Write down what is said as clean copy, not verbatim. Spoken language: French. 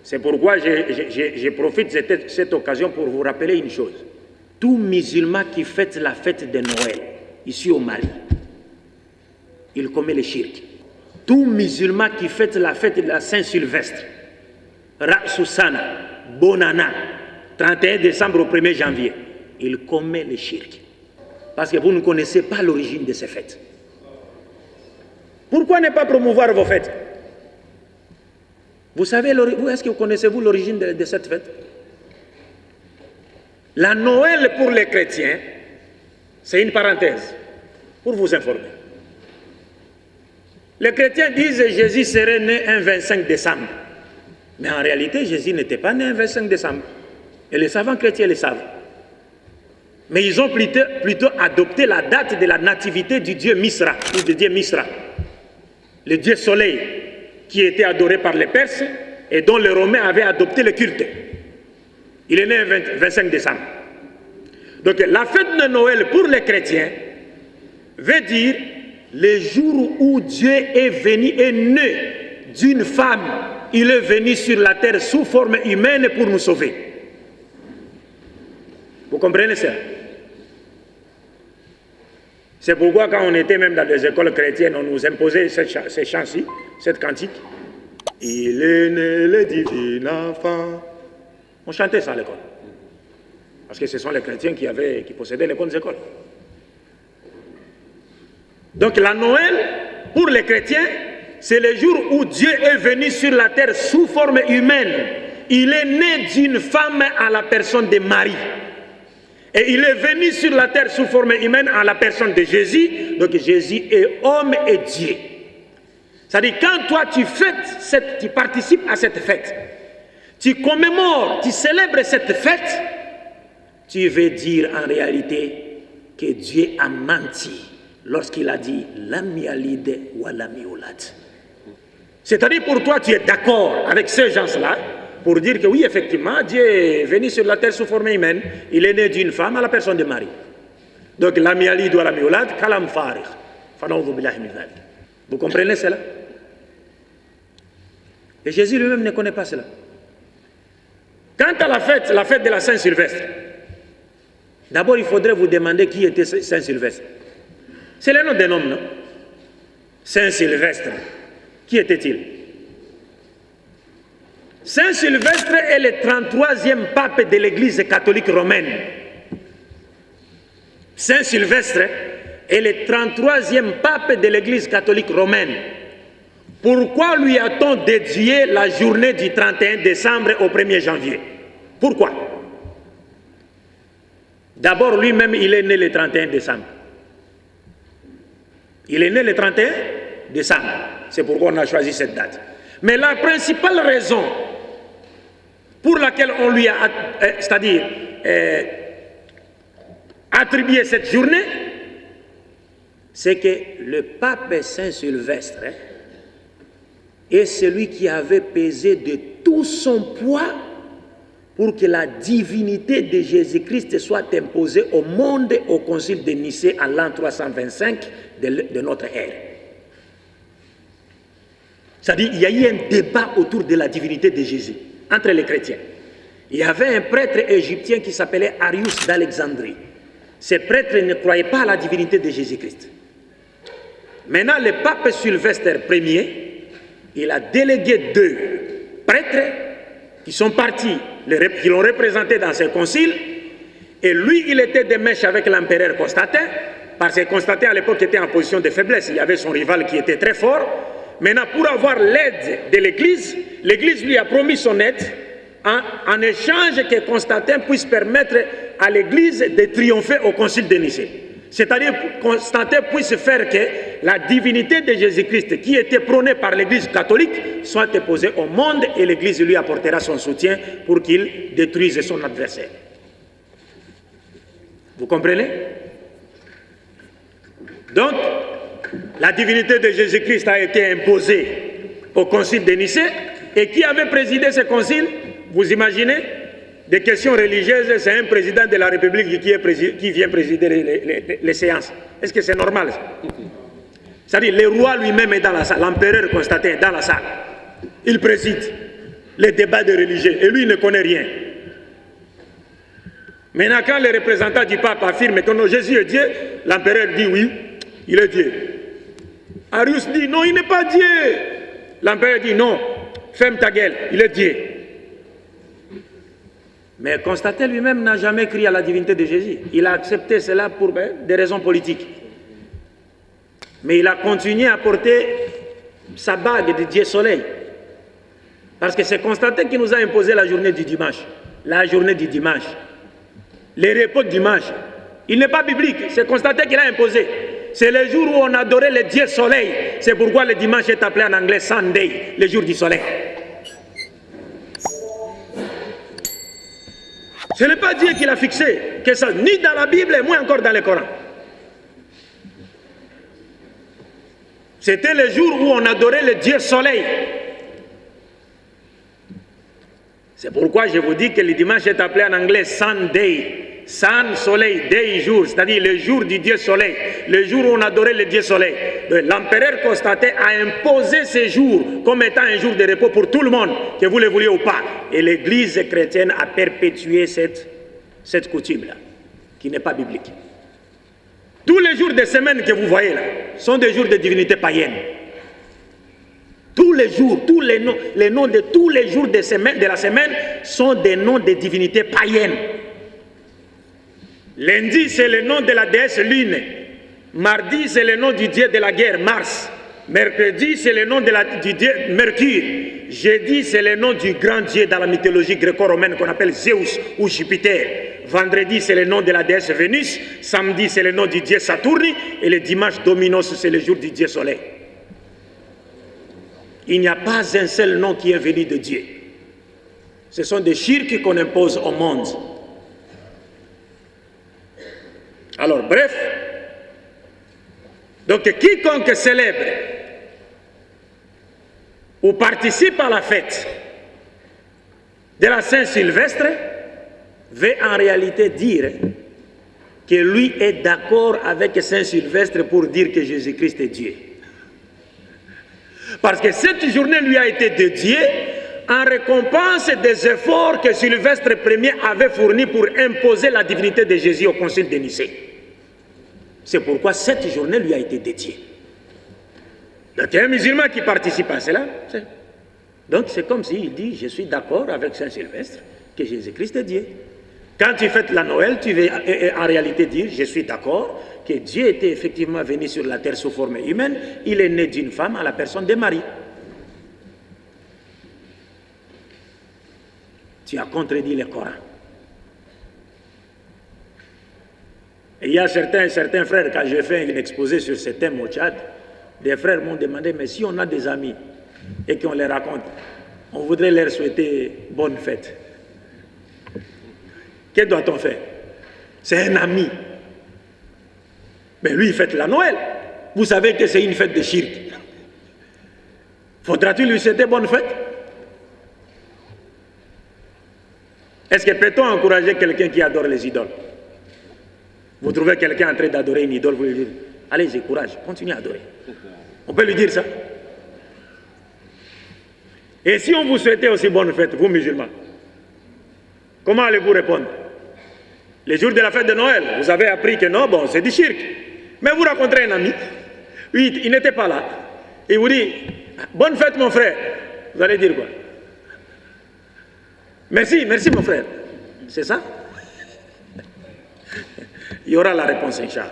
C'est pourquoi je profite de cette occasion pour vous rappeler une chose. Tout musulman qui fête la fête de Noël, ici au Mali, il commet le shirk. Tout musulman qui fête la fête de la Saint-Sylvestre, Ra'Susana, Bonana, 31 décembre au 1er janvier, il commet le shirk. Parce que vous ne connaissez pas l'origine de ces fêtes. Pourquoi ne pas promouvoir vos fêtes? Vous savez, est-ce que vous connaissez l'origine de cette fête? La Noël pour les chrétiens, c'est une parenthèse, pour vous informer. Les chrétiens disent que Jésus serait né un 25 décembre. Mais en réalité, Jésus n'était pas né un 25 décembre. Et les savants chrétiens le savent. Mais ils ont plutôt adopté la date de la nativité du dieu Misra, ou du dieu Misra, le dieu soleil, qui était adoré par les Perses et dont les Romains avaient adopté le culte. Il est né le 25 décembre. Donc la fête de Noël pour les chrétiens veut dire le jour où Dieu est né d'une femme. Il est venu sur la terre sous forme humaine pour nous sauver. Vous comprenez ça? C'est pourquoi quand on était même dans des écoles chrétiennes, on nous imposait ces chants-ci, cette cantique. Il est né le divin enfant. On chantait ça à l'école. Parce que ce sont les chrétiens qui possédaient les bonnes écoles. Donc la Noël, pour les chrétiens, c'est le jour où Dieu est venu sur la terre sous forme humaine. Il est né d'une femme à la personne de Marie. Et il est venu sur la terre sous forme humaine à la personne de Jésus. Donc Jésus est homme et Dieu. C'est-à-dire quand toi tu participes à cette fête, tu commémores, tu célèbres cette fête, tu veux dire en réalité que Dieu a menti lorsqu'il a dit l'ami alide ou l'ami olad. C'est-à-dire pour toi tu es d'accord avec ces gens-là pour dire que oui effectivement Dieu est venu sur la terre sous forme humaine, il est né d'une femme à la personne de Marie. Donc l'ami alide ou l'ami olad, kalam farir. Vous comprenez cela? Et Jésus lui-même ne connaît pas cela. Quant à la fête de la Saint-Sylvestre, d'abord il faudrait vous demander qui était Saint-Sylvestre. C'est le nom d'un homme, non? Saint-Sylvestre. Qui était-il? Saint-Sylvestre est le 33e pape de l'Église catholique romaine. Saint-Sylvestre est le 33e pape de l'Église catholique romaine. Pourquoi lui a-t-on dédié la journée du 31 décembre au 1er janvier? Pourquoi? D'abord, lui-même, il est né le 31 décembre. Il est né le 31 décembre. C'est pourquoi on a choisi cette date. Mais la principale raison pour laquelle on lui a, attribué cette journée, c'est que le pape Saint-Sylvestre est celui qui avait pesé de tout son poids pour que la divinité de Jésus-Christ soit imposée au monde au concile de Nicée en l'an 325 de notre ère. C'est-à-dire qu'il y a eu un débat autour de la divinité de Jésus entre les chrétiens. Il y avait un prêtre égyptien qui s'appelait Arius d'Alexandrie. Ce prêtre ne croyait pas à la divinité de Jésus-Christ. Maintenant, le pape Sylvestre Ier, il a délégué 2 prêtres qui sont partis, qui l'ont représenté dans ce concile, et lui, il était de mèche avec l'empereur Constantin, parce que Constantin à l'époque était en position de faiblesse, il y avait son rival qui était très fort. Maintenant, pour avoir l'aide de l'Église, l'Église lui a promis son aide en échange que Constantin puisse permettre à l'Église de triompher au concile de Nicée. C'est-à-dire que Constantin puisse faire que la divinité de Jésus-Christ, qui était prônée par l'Église catholique, soit imposée au monde et l'Église lui apportera son soutien pour qu'il détruise son adversaire. Vous comprenez? Donc, la divinité de Jésus-Christ a été imposée au concile de Nicée. Et qui avait présidé ce concile? Vous imaginez? Des questions religieuses, c'est un président de la République qui vient présider les séances. Est-ce que c'est normal? C'est-à-dire, le roi lui-même est dans la salle, l'empereur Constantin est dans la salle. Il préside. les débats de religieux. Et lui, il ne connaît rien. Maintenant, quand les représentants du pape affirment que non, Jésus est Dieu, l'empereur dit oui, il est Dieu. Arius dit non, il n'est pas Dieu. L'empereur dit non, ferme ta gueule, il est Dieu. Mais Constantin lui-même n'a jamais crié à la divinité de Jésus. Il a accepté cela pour des raisons politiques. Mais il a continué à porter sa bague de Dieu Soleil. Parce que c'est Constantin qui nous a imposé la journée du dimanche. La journée du dimanche. Les repos de dimanche. Il n'est pas biblique, c'est Constantin qui l'a imposé. C'est le jour où on adorait le Dieu Soleil. C'est pourquoi le dimanche est appelé en anglais Sunday, le jour du soleil. Ce n'est pas Dieu qui l'a fixé, que ça, ni dans la Bible et moins encore dans le Coran. C'était le jour où on adorait le Dieu Soleil. C'est pourquoi je vous dis que le dimanche est appelé en anglais Sunday. Sun, soleil, day, jour, c'est-à-dire le jour du Dieu Soleil, le jour où on adorait le Dieu Soleil. L'empereur Constantin a imposé ce jour comme étant un jour de repos pour tout le monde, que vous le vouliez ou pas. Et l'Église chrétienne a perpétué cette coutume-là, qui n'est pas biblique. Tous les jours de semaine que vous voyez là, sont des jours de divinité païenne. Tous les jours, tous les noms de tous les jours de la semaine sont des noms de divinités païennes. Lundi, c'est le nom de la déesse Lune. Mardi, c'est le nom du dieu de la guerre, Mars. Mercredi, c'est le nom du dieu Mercure. Jeudi, c'est le nom du grand dieu dans la mythologie gréco-romaine qu'on appelle Zeus ou Jupiter. Vendredi, c'est le nom de la déesse Vénus. Samedi, c'est le nom du dieu Saturne. Et le dimanche, Dominos, c'est le jour du dieu Soleil. Il n'y a pas un seul nom qui est venu de Dieu. Ce sont des shirks qu'on impose au monde. Alors, bref, donc quiconque célèbre ou participe à la fête de la Saint-Sylvestre veut en réalité dire que lui est d'accord avec Saint-Sylvestre pour dire que Jésus-Christ est Dieu. Parce que cette journée lui a été dédiée en récompense des efforts que Sylvestre Ier avait fournis pour imposer la divinité de Jésus au concile de Nicée. C'est pourquoi cette journée lui a été dédiée. Donc il y a un musulman qui participe à cela. Donc c'est comme s'il dit, je suis d'accord avec Saint-Sylvestre que Jésus-Christ est Dieu. Quand tu fêtes la Noël, tu veux en réalité dire, je suis d'accord que Dieu était effectivement venu sur la terre sous forme humaine. Il est né d'une femme à la personne de Marie. Tu as contredit le Coran. Et il y a certains frères, quand j'ai fait un exposé sur ce thème au Tchad, des frères m'ont demandé, mais si on a des amis et qu'on les raconte, on voudrait leur souhaiter bonne fête. Que doit-on faire? C'est un ami. Mais lui, il fête la Noël. Vous savez que c'est une fête de shirk. Faudra-t-il lui souhaiter bonne fête? Est-ce que peut-on encourager quelqu'un qui adore les idoles? Vous trouvez quelqu'un en train d'adorer une idole, vous lui dites, allez-y, courage, continuez à adorer. On peut lui dire ça? Et si on vous souhaitait aussi bonne fête, vous musulmans, comment allez-vous répondre? Les jours de la fête de Noël, vous avez appris que non, bon, c'est du shirk. Mais vous rencontrez un ami, oui, il n'était pas là, et vous dit, bonne fête mon frère. Vous allez dire quoi? Merci, merci mon frère. C'est ça? Il y aura la réponse, Inch'Allah.